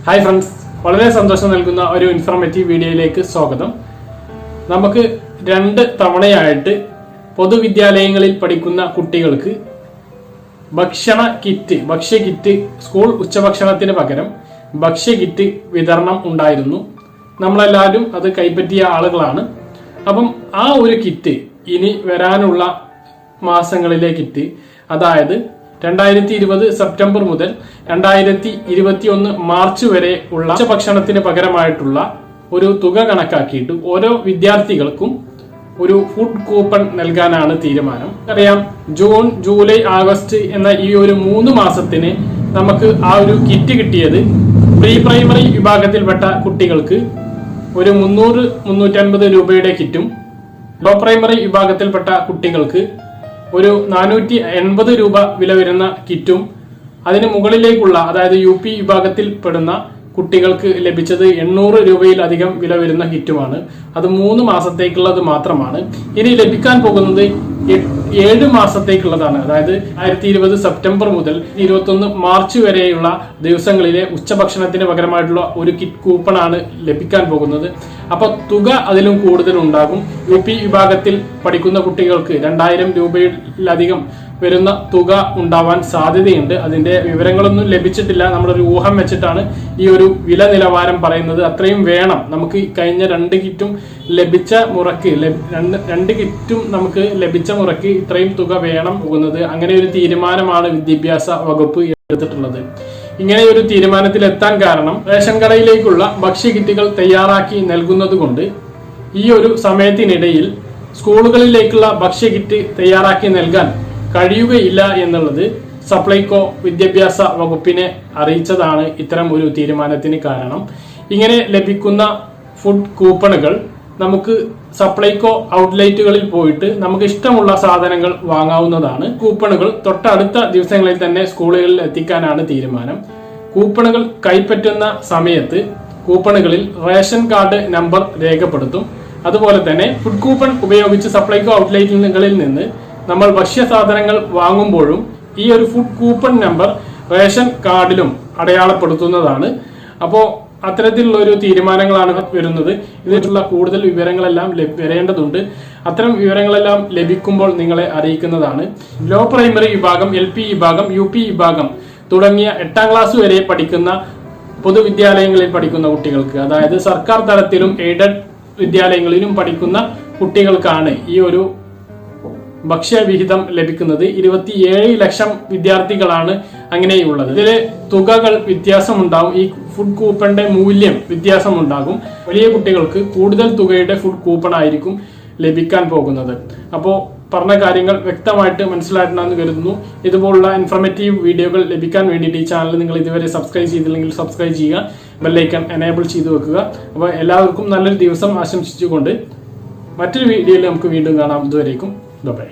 Hi friends, വളരെ സന്തോഷം നൽകുന്ന ഒരു ഇൻഫോർമേറ്റീവ് വീഡിയോയിലേക്ക് സ്വാഗതം. നമുക്ക് 2 തവണയായിട്ട് പൊതുവിദ്യാലയങ്ങളിൽ പഠിക്കുന്ന കുട്ടികൾക്ക് ഭക്ഷ്യ കിറ്റ് സ്കൂൾ ഉച്ചഭക്ഷണത്തിന് പകരം ഭക്ഷ്യ കിറ്റ് വിതരണം ഉണ്ടായിരുന്നു. നമ്മളെല്ലാവരും അത് കൈപ്പറ്റിയ ആളുകളാണ്. അപ്പം ആ ഒരു കിറ്റ് ഇനി വരാനുള്ള മാസങ്ങളിലെ കിറ്റ്, അതായത് 2020 സെപ്റ്റംബർ മുതൽ 2021 മാർച്ച് വരെ ഉള്ള ഉച്ചഭക്ഷണത്തിന് പകരമായിട്ടുള്ള ഒരു തുക കണക്കാക്കിയിട്ട് ഓരോ വിദ്യാർത്ഥികൾക്കും ഒരു ഫുഡ് കൂപ്പൺ നൽകാനാണ് തീരുമാനം. അറിയാം, ജൂൺ, ജൂലൈ, ആഗസ്റ്റ് എന്ന ഈ ഒരു 3 മാസത്തിന് നമുക്ക് ആ ഒരു കിറ്റ് കിട്ടിയത് പ്രീ പ്രൈമറി വിഭാഗത്തിൽപ്പെട്ട കുട്ടികൾക്ക് ഒരു 300-350 രൂപയുടെ കിറ്റും, ലോ പ്രൈമറി വിഭാഗത്തിൽപ്പെട്ട കുട്ടികൾക്ക് ഒരു 480 രൂപ വില വരുന്ന കിറ്റും, അതിന് മുകളിലേക്കുള്ള അതായത് UP വിഭാഗത്തിൽ പെടുന്ന കുട്ടികൾക്ക് ലഭിച്ചത് 800 രൂപയിലധികം വില വരുന്ന കിറ്റുമാണ്. അത് 3 മാസത്തേക്കുള്ളത് മാത്രമാണ്. ഇനി ലഭിക്കാൻ പോകുന്നത് 7 മാസത്തേക്കുള്ളതാണ്. അതായത് 2020 സെപ്റ്റംബർ മുതൽ 2021 മാർച്ച് വരെയുള്ള ദിവസങ്ങളിലെ ഉച്ചഭക്ഷണത്തിന് പകരമായിട്ടുള്ള ഒരു കിറ്റ് കൂപ്പണാണ് ലഭിക്കാൻ പോകുന്നത്. അപ്പൊ തുക അതിലും കൂടുതൽ ഉണ്ടാകും. UP വിഭാഗത്തിൽ പഠിക്കുന്ന കുട്ടികൾക്ക് 2000 രൂപയിലധികം വരുന്ന തുക ഉണ്ടാവാൻ സാധ്യതയുണ്ട്. അതിന്റെ വിവരങ്ങളൊന്നും ലഭിച്ചിട്ടില്ല. നമ്മളൊരു ഊഹം വെച്ചിട്ടാണ് ഈ ഒരു വില നിലവാരം പറയുന്നത്. അത്രയും വേണം നമുക്ക്. കഴിഞ്ഞ 2 കിറ്റും ലഭിച്ച മുറക്ക്, 2 കിറ്റും നമുക്ക് ലഭിച്ച മുറക്ക് ഇത്രയും തുക വേണം പോകുന്നത്. അങ്ങനെ ഒരു തീരുമാനമാണ് വിദ്യാഭ്യാസ വകുപ്പ് എടുത്തിട്ടുള്ളത്. ഇങ്ങനെ ഒരു തീരുമാനത്തിൽ എത്താൻ കാരണം റേഷൻ കടയിലേക്കുള്ള ഭക്ഷ്യ കിറ്റുകൾ തയ്യാറാക്കി നൽകുന്നത് കൊണ്ട് ഈ ഒരു സമയത്തിനിടയിൽ സ്കൂളുകളിലേക്കുള്ള ഭക്ഷ്യ കിറ്റ് തയ്യാറാക്കി നൽകാൻ കഴിയുകയില്ല എന്നുള്ളത് സപ്ലൈകോ വിദ്യാഭ്യാസ വകുപ്പിനെ അറിയിച്ചതാണ് ഇത്തരം ഒരു തീരുമാനത്തിന് കാരണം. ഇങ്ങനെ ലഭിക്കുന്ന ഫുഡ് കൂപ്പണുകൾ നമുക്ക് സപ്ലൈകോ ഔട്ട്ലെറ്റുകളിൽ പോയിട്ട് നമുക്ക് ഇഷ്ടമുള്ള സാധനങ്ങൾ വാങ്ങാവുന്നതാണ്. കൂപ്പണുകൾ തൊട്ടടുത്ത ദിവസങ്ങളിൽ തന്നെ സ്കൂളുകളിൽ എത്തിക്കാനാണ് തീരുമാനം. കൂപ്പണുകൾ കൈപ്പറ്റുന്ന സമയത്ത് കൂപ്പണുകളിൽ റേഷൻ കാർഡ് നമ്പർ രേഖപ്പെടുത്തും. അതുപോലെ തന്നെ ഫുഡ് കൂപ്പൺ ഉപയോഗിച്ച് സപ്ലൈകോ ഔട്ട്ലെറ്റുകളിൽ നിന്ന് നമ്മൾ ഭക്ഷ്യ സാധനങ്ങൾ വാങ്ങുമ്പോഴും ഈ ഒരു ഫുഡ് കൂപ്പൺ നമ്പർ റേഷൻ കാർഡിലും അടയാളപ്പെടുത്തുന്നതാണ്. അപ്പോൾ അത്തരത്തിലുള്ള ഒരു തീരുമാനങ്ങളാണ് വരുന്നത്. ഇതിനുള്ള കൂടുതൽ വിവരങ്ങളെല്ലാം വരേണ്ടതുണ്ട്. അത്തരം വിവരങ്ങളെല്ലാം ലഭിക്കുമ്പോൾ നിങ്ങളെ അറിയിക്കുന്നതാണ്. ലോ പ്രൈമറി വിഭാഗം, LP വിഭാഗം, UP വിഭാഗം തുടങ്ങിയ 8ാം ക്ലാസ് വരെ പഠിക്കുന്ന പൊതുവിദ്യാലയങ്ങളിൽ പഠിക്കുന്ന കുട്ടികൾക്ക്, അതായത് സർക്കാർ തലത്തിലും എയ്ഡഡ് വിദ്യാലയങ്ങളിലും പഠിക്കുന്ന കുട്ടികൾക്കാണ് ഈ ഒരു ഭക്ഷ്യവിഹിതം ലഭിക്കുന്നത്. 27 ലക്ഷം വിദ്യാർത്ഥികളാണ് അങ്ങനെയുള്ളത്. ഇതിലെ തുകകൾ വ്യത്യാസമുണ്ടാകും. ഈ ഫുഡ് കൂപ്പണിന്റെ മൂല്യം വ്യത്യാസമുണ്ടാകും. വലിയ കുട്ടികൾക്ക് കൂടുതൽ തുകയുടെ ഫുഡ് കൂപ്പൺ ആയിരിക്കും ലഭിക്കാൻ പോകുന്നത്. അപ്പോൾ പറഞ്ഞ കാര്യങ്ങൾ വ്യക്തമായിട്ട് മനസ്സിലായിട്ടുണ്ടെന്ന് കരുതുന്നു. ഇതുപോലുള്ള ഇൻഫോർമേറ്റീവ് വീഡിയോകൾ ലഭിക്കാൻ വേണ്ടിയിട്ട് ഈ ചാനൽ നിങ്ങൾ ഇതുവരെ സബ്സ്ക്രൈബ് ചെയ്തില്ലെങ്കിൽ സബ്സ്ക്രൈബ് ചെയ്യുക, ബെല്ലൈക്കൺ എനേബിൾ ചെയ്തു വെക്കുക. അപ്പോൾ എല്ലാവർക്കും നല്ലൊരു ദിവസം ആശംസിച്ചുകൊണ്ട് മറ്റൊരു വീഡിയോയിൽ നമുക്ക് വീണ്ടും കാണാം. ഇതുവരേക്കും ബൈ.